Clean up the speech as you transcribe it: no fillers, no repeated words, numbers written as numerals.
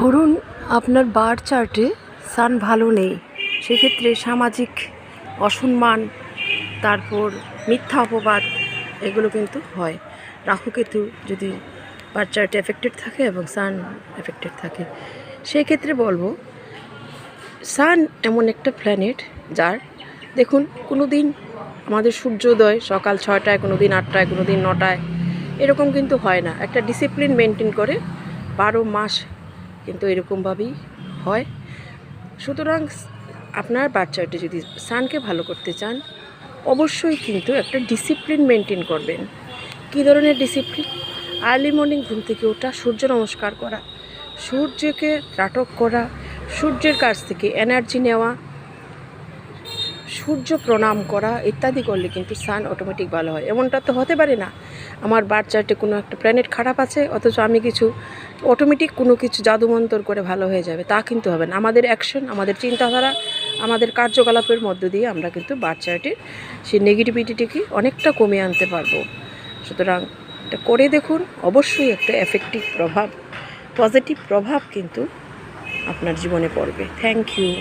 ধরুন আপনার বার্থ চার্টে সান ভালো নেই, সেক্ষেত্রে সামাজিক অসম্মান, তারপর মিথ্যা অপবাদ, এগুলো কিন্তু হয়। রাহুকেতু যদি বার্থ চার্টে এফেক্টেড থাকে এবং সান এফেক্টেড থাকে, সেই ক্ষেত্রে বলবো সান এমন একটা প্ল্যানেট যার দেখুন কোনো দিন আমাদের সূর্যোদয় সকাল 6টায়, কোনো দিন 8টায়, কোনো দিন 9টায়, এরকম কিন্তু হয় না। একটা ডিসিপ্লিন মেনটেন করে 12 মাস কিন্তু এরকমভাবেই হয়। সুতরাং আপনার বাচ্চাটি যদি সানকে ভালো করতে চান, অবশ্যই কিন্তু একটা ডিসিপ্লিন মেনটেন করবেন। কী ধরনের ডিসিপ্লিন? আর্লি মর্নিং ঘুম থেকে ওঠা, সূর্য নমস্কার করা, সূর্যকে ত্রাটক করা, সূর্যের কাছ থেকে এনার্জি নেওয়া, সূর্য প্রণাম করা ইত্যাদি করলে কিন্তু সান অটোমেটিক ভালো হয়। এমনটা তো হতে পারে না আমার বার্থ চার্টে কোনো একটা প্ল্যানেট খারাপ আছে অথচ আমি কিছু অটোমেটিক কোনো কিছু জাদুমন্তর করে ভালো হয়ে যাবে, তা কিন্তু হবে না। আমাদের অ্যাকশন, আমাদের চিন্তাধারা, আমাদের কার্যকলাপের মধ্য দিয়ে আমরা কিন্তু বার্থ চার্টের সেই নেগেটিভিটিটিকে অনেকটা কমিয়ে আনতে পারবো। সুতরাং এটা করে দেখুন, অবশ্যই একটা এফেক্টিভ প্রভাব, পজিটিভ প্রভাব কিন্তু আপনার জীবনে পড়বে। Thank you.